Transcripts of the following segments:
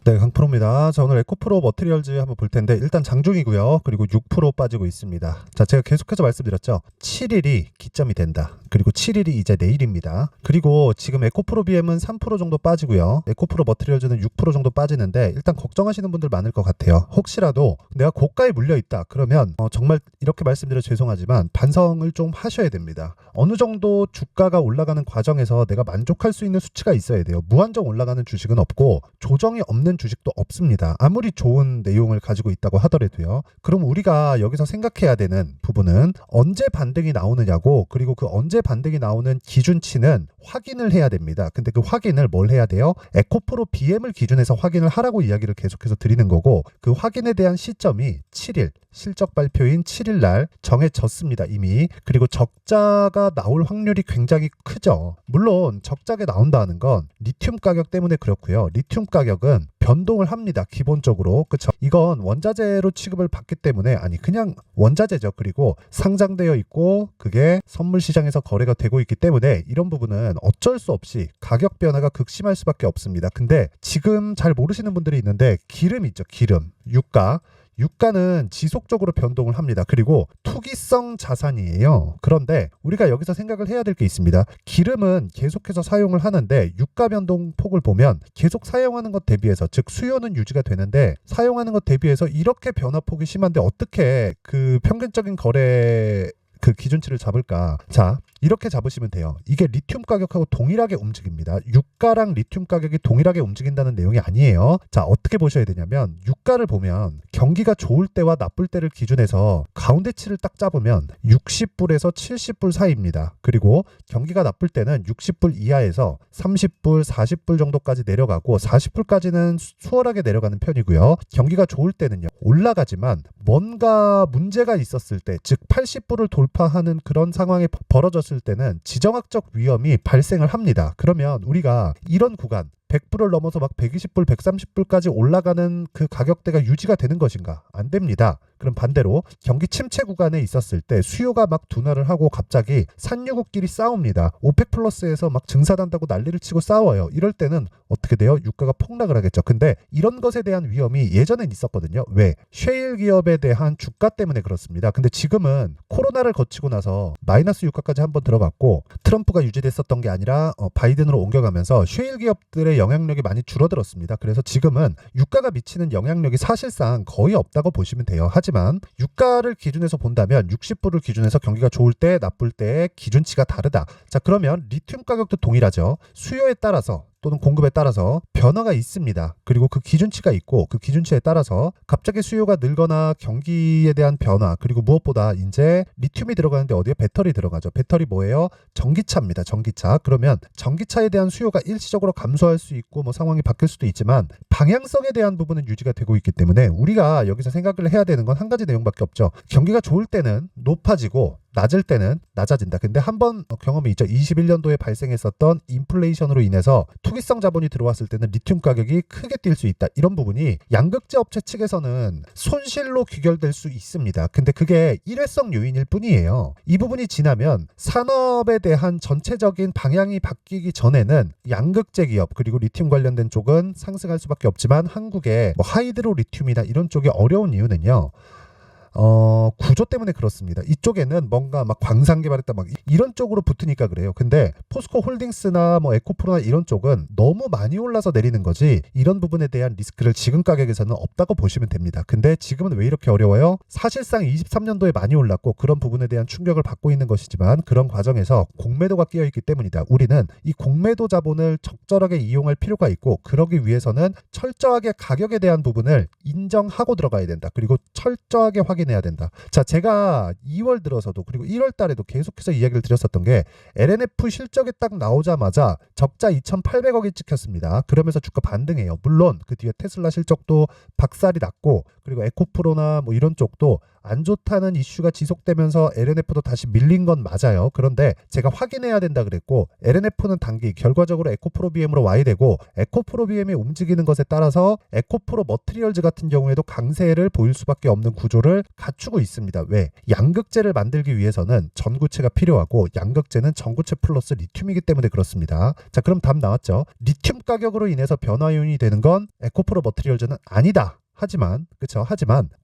네, 강프로입니다. 자, 오늘 에코프로 머티리얼즈 한번 볼 텐데 일단 장중이고요. 그리고 6% 빠지고 있습니다. 자, 제가 계속해서 말씀드렸죠. 7일이 기점이 된다. 그리고 7일이 이제 내일입니다. 그리고 지금 에코프로 BM은 3% 정도 빠지고요. 에코프로 머티리얼즈는 6% 정도 빠지는데 일단 걱정하시는 분들 많을 것 같아요. 혹시라도 내가 고가에 물려 있다. 그러면 정말 이렇게 말씀드려 죄송하지만 반성을 좀 하셔야 됩니다. 어느 정도 주가가 올라가는 과정에서 내가 만족할 수 있는 수치가 있어야 돼요. 무한정 올라가는 주식은 없고 조정이 없는 주식도 없습니다. 아무리 좋은 내용을 가지고 있다고 하더라도요. 그럼 우리가 여기서 생각해야 되는 부분은 언제 반등이 나오느냐고, 그리고 그 언제 반등이 나오는 기준치는 확인을 해야 됩니다. 근데 그 확인을 뭘 해야 돼요? 에코프로 BM을 기준해서 확인을 하라고 이야기를 계속해서 드리는 거고, 그 확인에 대한 시점이 7일 실적 발표인 7일 날 정해졌습니다, 이미. 그리고 적자가 나올 확률이 굉장히 크죠. 물론 적자가 나온다는 건 리튬 가격 때문에 그렇고요. 리튬 가격은 변동을 합니다, 기본적으로. 그쵸? 이건 원자재로 취급을 받기 때문에, 아니 그냥 원자재죠. 그리고 상장되어 있고 그게 선물 시장에서 거래가 되고 있기 때문에 이런 부분은 어쩔 수 없이 가격 변화가 극심할 수밖에 없습니다. 근데 지금 잘 모르시는 분들이 있는데, 기름 있죠, 기름. 유가는 지속적으로 변동을 합니다. 그리고 투기성 자산이에요. 그런데 우리가 여기서 생각을 해야 될 게 있습니다. 기름은 계속해서 사용을 하는데 유가 변동 폭을 보면 계속 사용하는 것 대비해서, 즉 수요는 유지가 되는데 사용하는 것 대비해서 이렇게 변화폭이 심한데 어떻게 그 평균적인 거래 그 기준치를 잡을까? 자, 이렇게 잡으시면 돼요. 이게 리튬 가격하고 동일하게 움직입니다. 유가랑 리튬 가격이 동일하게 움직인다는 내용이 아니에요. 자, 어떻게 보셔야 되냐면 유가를 보면 경기가 좋을 때와 나쁠 때를 기준해서 가운데치를 딱 잡으면 60불에서 70불 사이입니다. 그리고 경기가 나쁠 때는 60불 이하에서 30불, 40불 정도까지 내려가고 40불까지는 수월하게 내려가는 편이고요. 경기가 좋을 때는요, 올라가지만 뭔가 문제가 있었을 때, 즉 80불을 돌파하는 그런 상황이 벌어졌을 때는 지정학적 위험이 발생을 합니다. 그러면 우리가 이런 구간 100불을 넘어서 막 120불, 130불까지 올라가는 그 가격대가 유지가 되는 것인가? 안 됩니다. 그럼 반대로 경기 침체 구간에 있었을 때 수요가 막 둔화를 하고 갑자기 산유국끼리 싸웁니다. 오펙 플러스에서 막 증산한다고 난리를 치고 싸워요. 이럴 때는 어떻게 돼요? 유가가 폭락을 하겠죠. 근데 이런 것에 대한 위험이 예전엔 있었거든요. 왜? 셰일 기업에 대한 주가 때문에 그렇습니다. 근데 지금은 코로나를 거치고 나서 마이너스 유가까지 한번 들어갔고 트럼프가 유지됐었던 게 아니라 바이든으로 옮겨가면서 셰일 기업들의 영향력이 많이 줄어들었습니다. 그래서 지금은 유가가 미치는 영향력이 사실상 거의 없다고 보시면 돼요. 하지만 유가를 기준해서 본다면 60불을 기준해서 경기가 좋을 때 나쁠 때의 기준치가 다르다. 자, 그러면 리튬 가격도 동일하죠. 수요에 따라서 또는 공급에 따라서 변화가 있습니다. 그리고 그 기준치가 있고 그 기준치에 따라서 갑자기 수요가 늘거나 경기에 대한 변화, 그리고 무엇보다 이제 리튬이 들어가는데 어디에 배터리 들어가죠. 배터리 뭐예요? 전기차입니다. 전기차. 그러면 전기차에 대한 수요가 일시적으로 감소할 수 있고 뭐 상황이 바뀔 수도 있지만 방향성에 대한 부분은 유지가 되고 있기 때문에 우리가 여기서 생각을 해야 되는 건 한 가지 내용밖에 없죠. 경기가 좋을 때는 높아지고 낮을 때는 낮아진다. 근데 한번 경험이 있죠. 21년도에 발생했었던 인플레이션으로 인해서 투기성 자본이 들어왔을 때는 리튬 가격이 크게 뛸 수 있다. 이런 부분이 양극재 업체 측에서는 손실로 귀결될 수 있습니다. 근데 그게 일회성 요인일 뿐이에요. 이 부분이 지나면 산업에 대한 전체적인 방향이 바뀌기 전에는 양극재 기업 그리고 리튬 관련된 쪽은 상승할 수밖에 없지만 한국의 뭐 하이드로 리튬이나 이런 쪽이 어려운 이유는요. 구조 때문에 그렇습니다. 이쪽에는 뭔가 막 광산 개발했다 막 이런 쪽으로 붙으니까 그래요. 근데 포스코 홀딩스나 뭐 에코프로나 이런 쪽은 너무 많이 올라서 내리는 거지 이런 부분에 대한 리스크를 지금 가격에서는 없다고 보시면 됩니다. 근데 지금은 왜 이렇게 어려워요? 사실상 23년도에 많이 올랐고 그런 부분에 대한 충격을 받고 있는 것이지만 그런 과정에서 공매도가 끼어 있기 때문이다. 우리는 이 공매도 자본을 적절하게 이용할 필요가 있고 그러기 위해서는 철저하게 가격에 대한 부분을 인정하고 들어가야 된다. 그리고 철저하게 확인해야 된다. 자, 제가 2월 들어서도 그리고 1월 달에도 계속해서 이야기를 드렸었던 게 LNF 실적이 딱 나오자마자 적자 2,800억이 찍혔습니다. 그러면서 주가 반등해요. 물론 그 뒤에 테슬라 실적도 박살이 났고 그리고 에코프로나 뭐 이런 쪽도 안 좋다는 이슈가 지속되면서 LNF도 다시 밀린 건 맞아요. 그런데 제가 확인해야 된다 그랬고 LNF는 단기 결과적으로 에코프로 BM으로 와야 되고 에코프로 BM이 움직이는 것에 따라서 에코프로 머트리얼즈 같은 경우에도 강세를 보일 수밖에 없는 구조를 갖추고 있습니다. 왜? 양극재를 만들기 위해서는 전구체가 필요하고 양극재는 전구체 플러스 리튬이기 때문에 그렇습니다. 자, 그럼 답 나왔죠. 리튬 가격으로 인해서 변화 요인이 되는 건 에코프로 머트리얼즈는 아니다. 하지만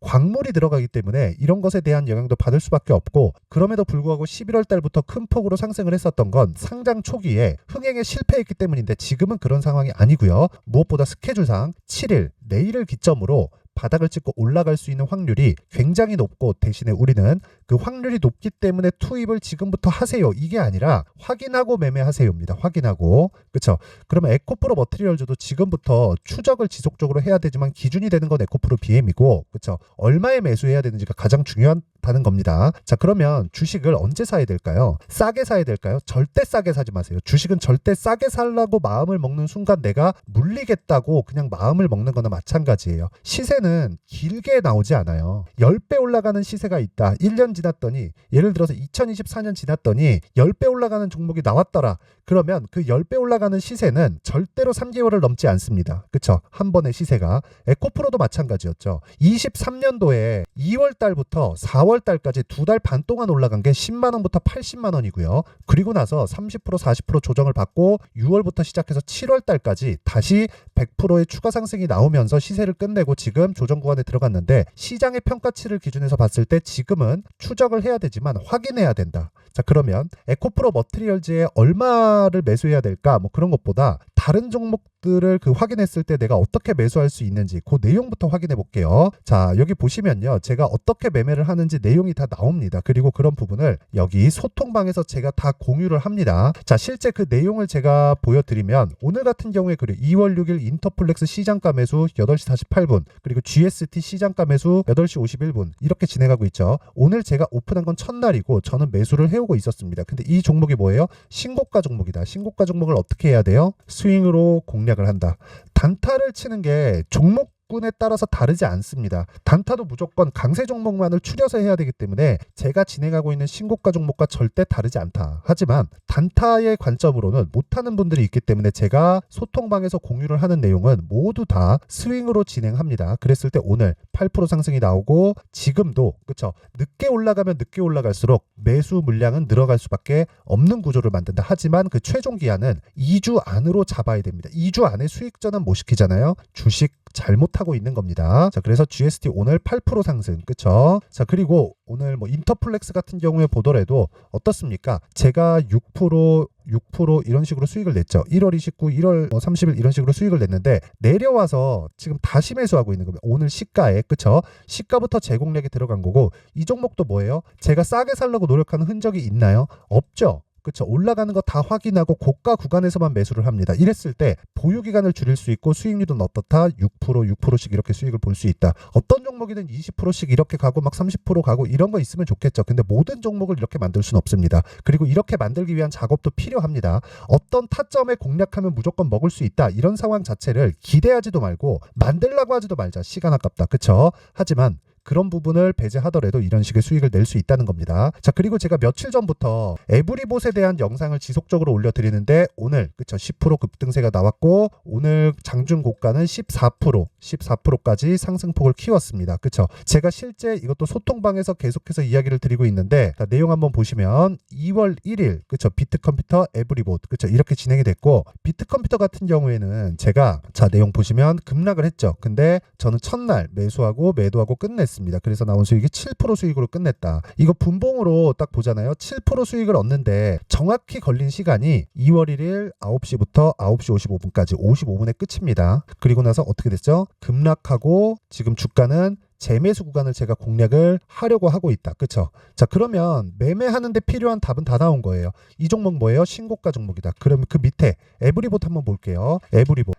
광물이 들어가기 때문에 이런 것에 대한 영향도 받을 수밖에 없고, 그럼에도 불구하고 11월 달부터 큰 폭으로 상승을 했었던 건 상장 초기에 흥행에 실패했기 때문인데 지금은 그런 상황이 아니고요. 무엇보다 스케줄상 7일 내일을 기점으로 바닥을 찍고 올라갈 수 있는 확률이 굉장히 높고, 대신에 우리는 그 확률이 높기 때문에 투입을 지금부터 하세요, 이게 아니라 확인하고 매매하세요입니다. 확인하고. 그렇죠? 그러면 에코프로 머트리얼즈도 지금부터 추적을 지속적으로 해야 되지만 기준이 되는 건 에코프로 BM이고, 그렇죠? 얼마에 매수해야 되는지가 가장 중요하다는 겁니다. 자, 그러면 주식을 언제 사야 될까요? 싸게 사야 될까요? 절대 싸게 사지 마세요. 주식은 절대 싸게 살라고 마음을 먹는 순간 내가 물리겠다고 그냥 마음을 먹는 거나 마찬가지예요. 시세는 길게 나오지 않아요. 10배 올라가는 시세가 있다. 1년 지났더니, 예를 들어서 2024년 지났더니 10배 올라가는 종목이 나왔더라. 그러면 그 10배 올라가는 시세는 절대로 3개월을 넘지 않습니다. 그쵸? 한 번의 시세가. 에코프로도 마찬가지였죠. 23년도에 2월 달부터 4월 달까지 2달 반 동안 올라간 게 10만 원부터 80만 원이고요. 그리고 나서 30% 40% 조정을 받고 6월부터 시작해서 7월 달까지 다시 100%의 추가 상승이 나오면서 시세를 끝내고 지금 조정 구간에 들어갔는데, 시장의 평가치를 기준해서 봤을 때 지금은 추적을 해야 되지만 확인해야 된다. 자, 그러면 에코프로 머트리얼즈에 얼마를 매수해야 될까? 뭐 그런 것보다 다른 종목들을 확인했을 때 내가 어떻게 매수할 수 있는지 그 내용부터 확인해 볼게요. 자, 여기 보시면요, 제가 어떻게 매매를 하는지 내용이 다 나옵니다. 그리고 그런 부분을 여기 소통방에서 제가 다 공유를 합니다. 자, 실제 그 내용을 제가 보여드리면, 오늘 같은 경우에 그리고 2월 6일 인터플렉스 시장가 매수 8시 48분, 그리고 GST 시장가 매수 8시 51분 이렇게 진행하고 있죠. 오늘 제가 오픈한 건 첫날이고 저는 매수를 해오고 있었습니다. 근데 이 종목이 뭐예요? 신고가 종목이다. 신고가 종목을 어떻게 해야 돼요? 스윙으로 공략을 한다. 단타를 치는 게 종목군에 따라서 다르지 않습니다. 단타도 무조건 강세 종목만을 추려서 해야 되기 때문에 제가 진행하고 있는 신고가 종목과 절대 다르지 않다. 하지만 단타의 관점으로는 못하는 분들이 있기 때문에 제가 소통방에서 공유를 하는 내용은 모두 다 스윙으로 진행합니다. 그랬을 때 오늘 8% 상승이 나오고, 지금도 그쵸, 늦게 올라가면 늦게 올라갈수록 매수 물량은 늘어갈 수밖에 없는 구조를 만든다. 하지만 그 최종 기한은 2주 안으로 잡아야 됩니다. 2주 안에 수익 전환 못 시키잖아요. 주식 잘못하고 있는 겁니다. 자, 그래서 GST 오늘 8% 상승. 그쵸? 자, 그리고 오늘 뭐 인터플렉스 같은 경우에 보더라도 어떻습니까? 제가 6% 이런 식으로 수익을 냈죠. 1월 29, 1월 30일 이런 식으로 수익을 냈는데, 내려와서 지금 다시 매수하고 있는 겁니다. 오늘 시가에. 그쵸? 시가부터 제공량이 들어간 거고, 이 종목도 뭐예요? 제가 싸게 살려고 노력하는 흔적이 있나요? 없죠. 그쵸? 올라가는 거 다 확인하고 고가 구간에서만 매수를 합니다. 이랬을 때 보유 기간을 줄일 수 있고 수익률은 어떻다? 6%씩 이렇게 수익을 볼 수 있다. 어떤 종목이든 20%씩 이렇게 가고 막 30% 가고 이런 거 있으면 좋겠죠. 근데 모든 종목을 이렇게 만들 수는 없습니다. 그리고 이렇게 만들기 위한 작업도 필요합니다. 어떤 타점에 공략하면 무조건 먹을 수 있다, 이런 상황 자체를 기대하지도 말고 만들라고 하지도 말자. 시간 아깝다. 그쵸? 하지만 그런 부분을 배제하더라도 이런 식의 수익을 낼 수 있다는 겁니다. 자, 그리고 제가 며칠 전부터 에브리봇에 대한 영상을 지속적으로 올려드리는데, 오늘 그쵸, 10% 급등세가 나왔고 오늘 장중 고가는 14%까지 상승폭을 키웠습니다. 그쵸? 제가 실제 이것도 소통방에서 계속해서 이야기를 드리고 있는데, 자, 내용 한번 보시면 2월 1일 그쵸, 비트컴퓨터 에브리봇 그쵸, 이렇게 진행이 됐고, 비트컴퓨터 같은 경우에는 제가 자 내용 보시면 급락을 했죠. 근데 저는 첫날 매수하고 매도하고 끝냈습니다. 그래서 나온 수익이 7% 수익으로 끝냈다. 이거 분봉으로 딱 보잖아요. 7% 수익을 얻는데 정확히 걸린 시간이 2월 1일 9시부터 9시 55분까지 55분에 끝입니다. 그리고 나서 어떻게 됐죠? 급락하고 지금 주가는 재매수 구간을 제가 공략을 하려고 하고 있다. 그쵸? 자, 그러면 매매하는데 필요한 답은 다 나온 거예요. 이 종목 뭐예요? 신고가 종목이다. 그러면 그 밑에 에브리봇 한번 볼게요.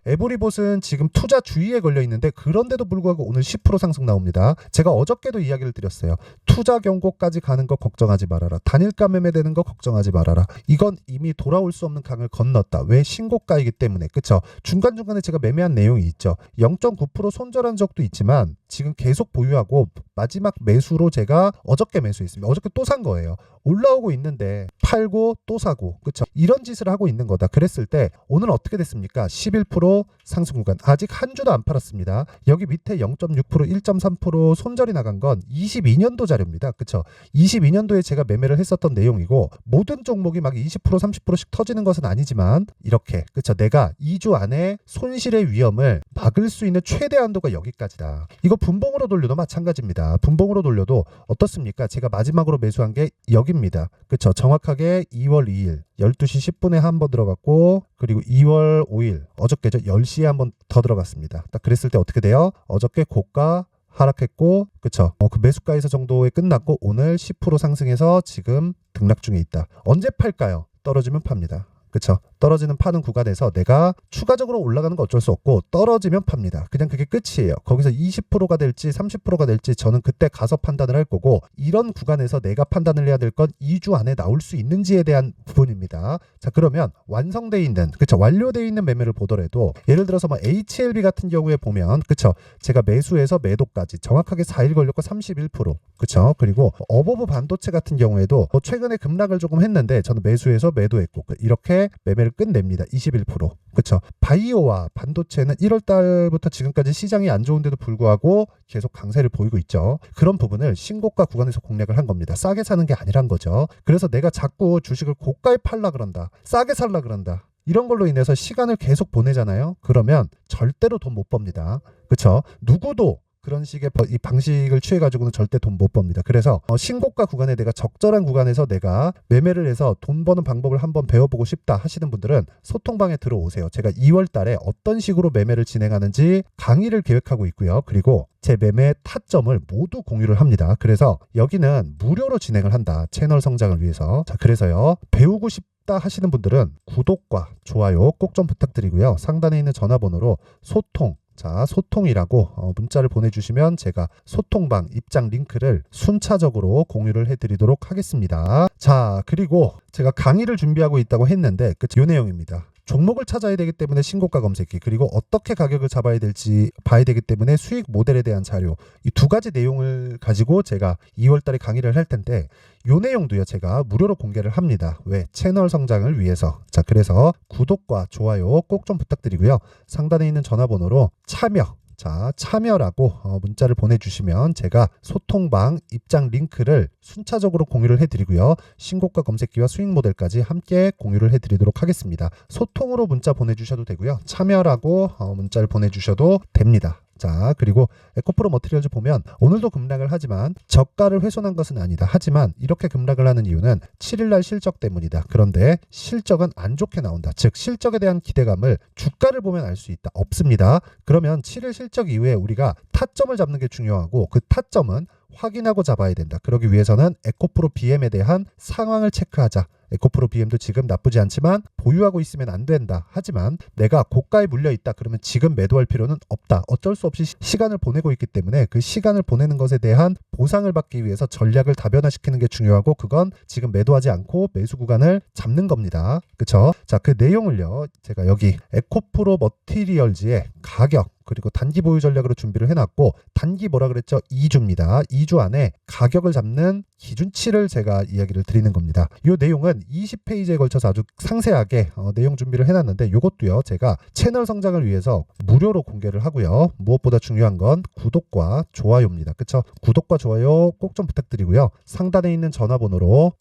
에브리봇은 지금 투자 주의에 걸려 있는데, 그런데도 불구하고 오늘 10% 상승 나옵니다. 제가 어저께도 이야기를 드렸어요. 투자 경고까지 가는 거 걱정하지 말아라. 단일가 매매되는 거 걱정하지 말아라. 이건 이미 돌아올 수 없는 강을 건넜다. 왜? 신고가이기 때문에. 그쵸? 중간중간에 제가 매매한 내용이 있죠. 0.9% 손절한 적도 있지만 지금 계속 계속 보유하고 마지막 매수로 제가 어저께 매수했습니다. 어저께 또 산 거예요. 올라오고 있는데 팔고 또 사고, 그쵸? 이런 짓을 하고 있는 거다. 그랬을 때 오늘 어떻게 됐습니까? 11% 상승 구간. 아직 한 주도 안 팔았습니다. 여기 밑에 0.6%, 1.3% 손절이 나간 건 22년도 자료입니다. 그쵸? 22년도에 제가 매매를 했었던 내용이고, 모든 종목이 막 20%, 30%씩 터지는 것은 아니지만 이렇게, 그쵸? 내가 2주 안에 손실의 위험을 막을 수 있는 최대 한도가 여기까지다. 이거 분봉으로 돌려도 마찬가지입니다. 분봉으로 돌려도 어떻습니까? 제가 마지막으로 매수한 게 여기입니다. 그쵸? 정확하게 2월 2일 12시 10분에 한 번 들어갔고, 그리고 2월 5일 어저께죠. 10시에 한 번 더 들어갔습니다. 딱 그랬을 때 어떻게 돼요? 어저께 고가 하락했고, 그쵸? 그 매수가에서 정도에 끝났고, 오늘 10% 상승해서 지금 등락 중에 있다. 언제 팔까요? 떨어지면 팝니다. 그쵸? 떨어지는 파는 구간에서 내가 추가적으로 올라가는 거 어쩔 수 없고, 떨어지면 팝니다. 그냥 그게 끝이에요. 거기서 20%가 될지 30%가 될지 저는 그때 가서 판단을 할 거고, 이런 구간에서 내가 판단을 해야 될 건 2주 안에 나올 수 있는지에 대한 부분입니다. 자, 그러면 완성돼 있는, 그쵸? 완료돼 있는 매매를 보더라도, 예를 들어서 뭐 HLB 같은 경우에 보면, 그쵸? 제가 매수해서 매도까지 정확하게 4일 걸렸고 31%, 그쵸? 그리고 어버브 반도체 같은 경우에도 뭐 최근에 급락을 조금 했는데 저는 매수해서 매도했고, 이렇게 매매를 끝냅니다. 21%. 그쵸? 바이오와 반도체는 1월 달부터 지금까지 시장이 안 좋은데도 불구하고 계속 강세를 보이고 있죠. 그런 부분을 신고가 구간에서 공략을 한 겁니다. 싸게 사는 게 아니란 거죠. 그래서 내가 자꾸 주식을 고가에 팔라 그런다, 싸게 살라 그런다, 이런 걸로 인해서 시간을 계속 보내잖아요. 그러면 절대로 돈 못 법니다. 그쵸? 누구도 그런 식의 이 방식을 취해가지고는 절대 돈 못 법니다. 그래서 신고가 구간에 내가 적절한 구간에서 내가 매매를 해서 돈 버는 방법을 한번 배워보고 싶다 하시는 분들은 소통방에 들어오세요. 제가 2월 달에 어떤 식으로 매매를 진행하는지 강의를 계획하고 있고요. 그리고 제 매매 타점을 모두 공유를 합니다. 그래서 여기는 무료로 진행을 한다. 채널 성장을 위해서. 자, 그래서요, 배우고 싶다 하시는 분들은 구독과 좋아요 꼭 좀 부탁드리고요. 상단에 있는 전화번호로 소통, 자, 소통이라고 문자를 보내주시면 제가 소통방 입장 링크를 순차적으로 공유를 해드리도록 하겠습니다. 자, 그리고 제가 강의를 준비하고 있다고 했는데 이 내용입니다. 종목을 찾아야 되기 때문에 신고가 검색기, 그리고 어떻게 가격을 잡아야 될지 봐야 되기 때문에 수익 모델에 대한 자료, 이 두 가지 내용을 가지고 제가 2월 달에 강의를 할 텐데, 이 내용도요 제가 무료로 공개를 합니다. 왜? 채널 성장을 위해서. 자, 그래서 구독과 좋아요 꼭 좀 부탁드리고요. 상단에 있는 전화번호로 참여, 자, 참여라고 문자를 보내주시면 제가 소통방 입장 링크를 순차적으로 공유를 해드리고요. 신고가 검색기와 수익 모델까지 함께 공유를 해드리도록 하겠습니다. 소통으로 문자 보내주셔도 되고요. 참여라고 문자를 보내주셔도 됩니다. 자, 그리고 에코프로 머티리얼즈 보면 오늘도 급락을 하지만 저가를 훼손한 것은 아니다. 하지만 이렇게 급락을 하는 이유는 7일날 실적 때문이다. 그런데 실적은 안 좋게 나온다. 즉 실적에 대한 기대감을 주가를 보면 알 수 있다. 없습니다. 그러면 7일 실적 이후에 우리가 타점을 잡는 게 중요하고, 그 타점은 확인하고 잡아야 된다. 그러기 위해서는 에코프로 BM에 대한 상황을 체크하자. 에코프로 BM도 지금 나쁘지 않지만 보유하고 있으면 안 된다. 하지만 내가 고가에 물려 있다. 그러면 지금 매도할 필요는 없다. 어쩔 수 없이 시간을 보내고 있기 때문에 그 시간을 보내는 것에 대한 보상을 받기 위해서 전략을 다변화시키는 게 중요하고, 그건 지금 매도하지 않고 매수 구간을 잡는 겁니다. 그쵸? 자, 그 내용을요 제가 여기 에코프로 머티리얼즈의 가격 그리고 단기 보유 전략으로 준비를 해놨고, 단기 뭐라 그랬죠? 2주입니다. 2주 안에 가격을 잡는 기준치를 제가 이야기를 드리는 겁니다. 이 내용은 20페이지에 걸쳐서 아주 상세하게 내용 준비를 해놨는데, 이것도요 제가 채널 성장을 위해서 무료로 공개를 하고요. 무엇보다 중요한 건 구독과 좋아요입니다. 그쵸? 구독과 좋아요 꼭 좀 부탁드리고요. 상단에 있는 전화번호로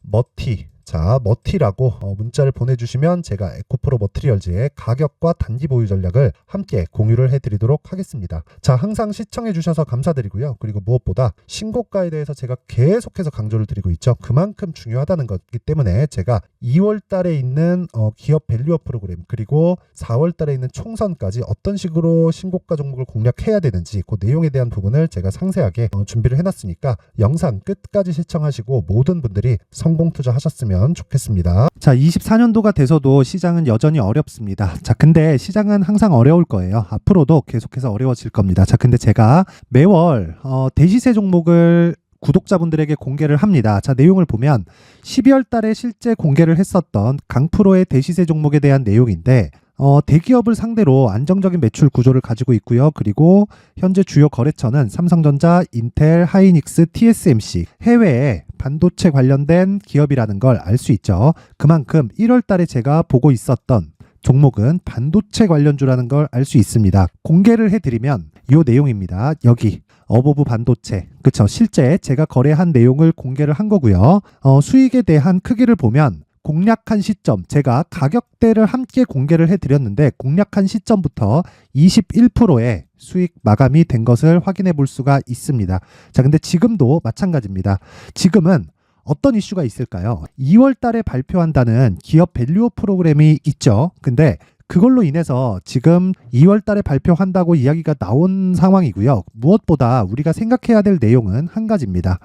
머티라고 문자를 보내주시면 제가 에코프로 머티리얼즈의 가격과 단기 보유 전략을 함께 공유를 해드리도록 하겠습니다. 자, 항상 시청해주셔서 감사드리고요. 그리고 무엇보다 신고가에 대해서 제가 계속해서 강조를 드리고 있죠. 그만큼 중요하다는 것이기 때문에 제가 2월 달에 있는 기업 밸류업 프로그램, 그리고 4월 달에 있는 총선까지 어떤 식으로 신고가 종목을 공략해야 되는지 그 내용에 대한 부분을 제가 상세하게 준비를 해놨으니까 영상 끝까지 시청하시고 모든 분들이 성공 투자하셨으면 좋겠습니다. 자, 24년도가 돼서도 시장은 여전히 어렵습니다. 자, 근데 시장은 항상 어려울 거예요. 앞으로도 계속해서 어려워질 겁니다. 자, 근데 제가 매월 대시세 종목을 구독자분들에게 공개를 합니다. 자, 내용을 보면 12월 달에 실제 공개를 했었던 강프로의 대시세 종목에 대한 내용인데, 대기업을 상대로 안정적인 매출 구조를 가지고 있고요. 그리고 현재 주요 거래처는 삼성전자, 인텔, 하이닉스, TSMC, 해외에 반도체 관련된 기업이라는 걸 알 수 있죠. 그만큼 1월 달에 제가 보고 있었던 종목은 반도체 관련주라는 걸 알 수 있습니다. 공개를 해드리면 이 내용입니다. 여기 어버브 반도체, 그쵸? 실제 제가 거래한 내용을 공개를 한 거고요. 수익에 대한 크기를 보면 공략한 시점, 제가 가격대를 함께 공개를 해드렸는데 공략한 시점부터 21%의 수익 마감이 된 것을 확인해 볼 수가 있습니다. 자, 근데 지금도 마찬가지입니다. 지금은 어떤 이슈가 있을까요? 2월 달에 발표한다는 기업 밸류업 프로그램이 있죠. 근데 그걸로 인해서 지금 2월 달에 발표한다고 이야기가 나온 상황이고요. 무엇보다 우리가 생각해야 될 내용은 한 가지입니다.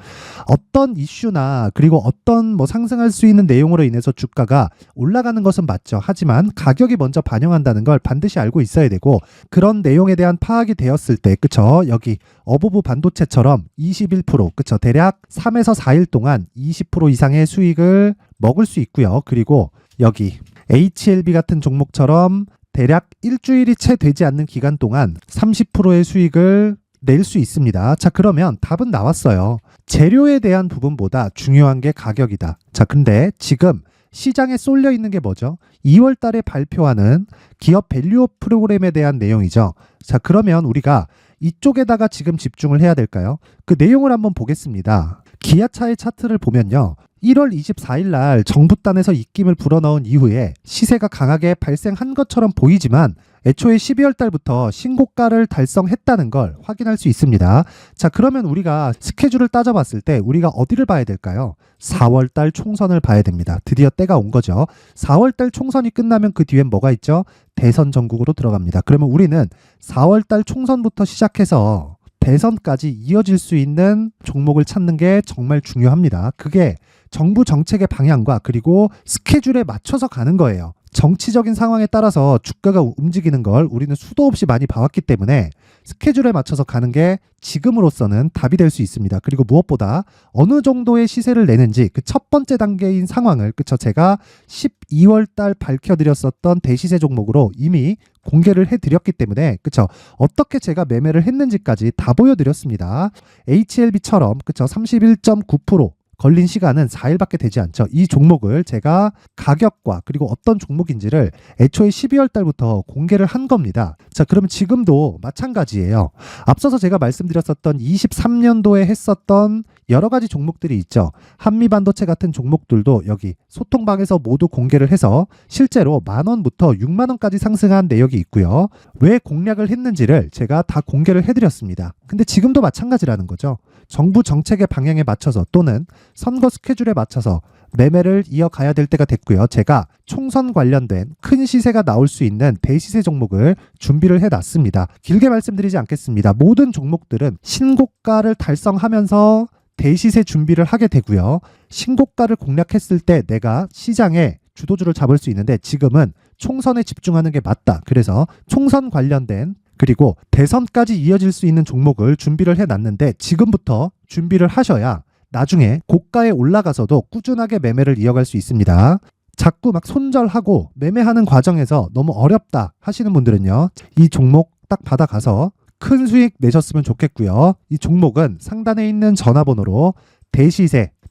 어떤 이슈나 그리고 어떤 상승할 수 있는 내용으로 인해서 주가가 올라가는 것은 맞죠. 하지만 가격이 먼저 반영한다는 걸 반드시 알고 있어야 되고, 그런 내용에 대한 파악이 되었을 때, 그쵸? 여기 어버브 반도체처럼 21%, 그쵸? 대략 3에서 4일 동안 20% 이상의 수익을 먹을 수 있고요. 그리고 여기 HLB 같은 종목처럼 대략 일주일이 채 되지 않는 기간 동안 30%의 수익을 낼 수 있습니다. 자, 그러면 답은 나왔어요. 재료에 대한 부분보다 중요한 게 가격이다. 자, 근데 지금 시장에 쏠려 있는 게 뭐죠? 2월 달에 발표하는 기업 밸류업 프로그램에 대한 내용이죠. 자, 그러면 우리가 이쪽에다가 지금 집중을 해야 될까요? 그 내용을 한번 보겠습니다. 기아차의 차트를 보면요. 1월 24일 날 정부단에서 입김을 불어넣은 이후에 시세가 강하게 발생한 것처럼 보이지만 애초에 12월 달부터 신고가를 달성했다는 걸 확인할 수 있습니다. 자, 그러면 우리가 스케줄을 따져봤을 때 우리가 어디를 봐야 될까요? 4월 달 총선을 봐야 됩니다. 드디어 때가 온 거죠. 4월 달 총선이 끝나면 그 뒤엔 뭐가 있죠? 대선 전국으로 들어갑니다. 그러면 우리는 4월 달 총선부터 시작해서 대선까지 이어질 수 있는 종목을 찾는 게 정말 중요합니다. 그게 정부 정책의 방향과 그리고 스케줄에 맞춰서 가는 거예요. 정치적인 상황에 따라서 주가가 움직이는 걸 우리는 수도 없이 많이 봐왔기 때문에 스케줄에 맞춰서 가는 게 지금으로서는 답이 될 수 있습니다. 그리고 무엇보다 어느 정도의 시세를 내는지 그 첫 번째 단계인 상황을, 그쵸? 제가 12월 달 밝혀드렸었던 대시세 종목으로 이미 공개를 해드렸기 때문에, 그쵸? 어떻게 제가 매매를 했는지까지 다 보여드렸습니다. HLB처럼, 그쵸? 31.9% 걸린 시간은 4일밖에 되지 않죠. 이 종목을 제가 가격과 그리고 어떤 종목인지를 애초에 12월 달부터 공개를 한 겁니다. 자, 그러면 지금도 마찬가지예요. 앞서서 제가 말씀드렸었던 23년도에 했었던 여러 가지 종목들이 있죠. 한미반도체 같은 종목들도 여기 소통방에서 모두 공개를 해서 실제로 10,000원부터 60,000원까지 상승한 내역이 있고요. 왜 공략을 했는지를 제가 다 공개를 해드렸습니다. 근데 지금도 마찬가지라는 거죠. 정부 정책의 방향에 맞춰서 또는 선거 스케줄에 맞춰서 매매를 이어가야 될 때가 됐고요. 제가 총선 관련된 큰 시세가 나올 수 있는 대시세 종목을 준비를 해놨습니다. 길게 말씀드리지 않겠습니다. 모든 종목들은 신고가를 달성하면서 대시세 준비를 하게 되고요. 신고가를 공략했을 때 내가 시장에 주도주를 잡을 수 있는데 지금은 총선에 집중하는 게 맞다. 그래서 총선 관련된 그리고 대선까지 이어질 수 있는 종목을 준비를 해놨는데 지금부터 준비를 하셔야 나중에 고가에 올라가서도 꾸준하게 매매를 이어갈 수 있습니다. 자꾸 막 손절하고 매매하는 과정에서 너무 어렵다 하시는 분들은요. 이 종목 딱 받아가서 큰 수익 내셨으면 좋겠고요. 이 종목은 상단에 있는 전화번호로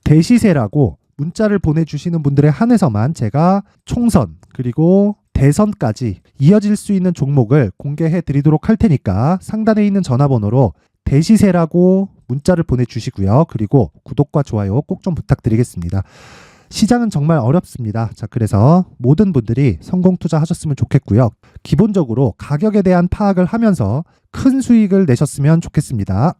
대시세라고 문자를 보내주시는 분들에 한해서만 제가 총선 그리고 대선까지 이어질 수 있는 종목을 공개해 드리도록 할 테니까 상단에 있는 전화번호로 대시세라고 문자를 보내주시고요. 그리고 구독과 좋아요 꼭 좀 부탁드리겠습니다. 시장은 정말 어렵습니다. 자, 그래서 모든 분들이 성공 투자하셨으면 좋겠고요. 기본적으로 가격에 대한 파악을 하면서 큰 수익을 내셨으면 좋겠습니다.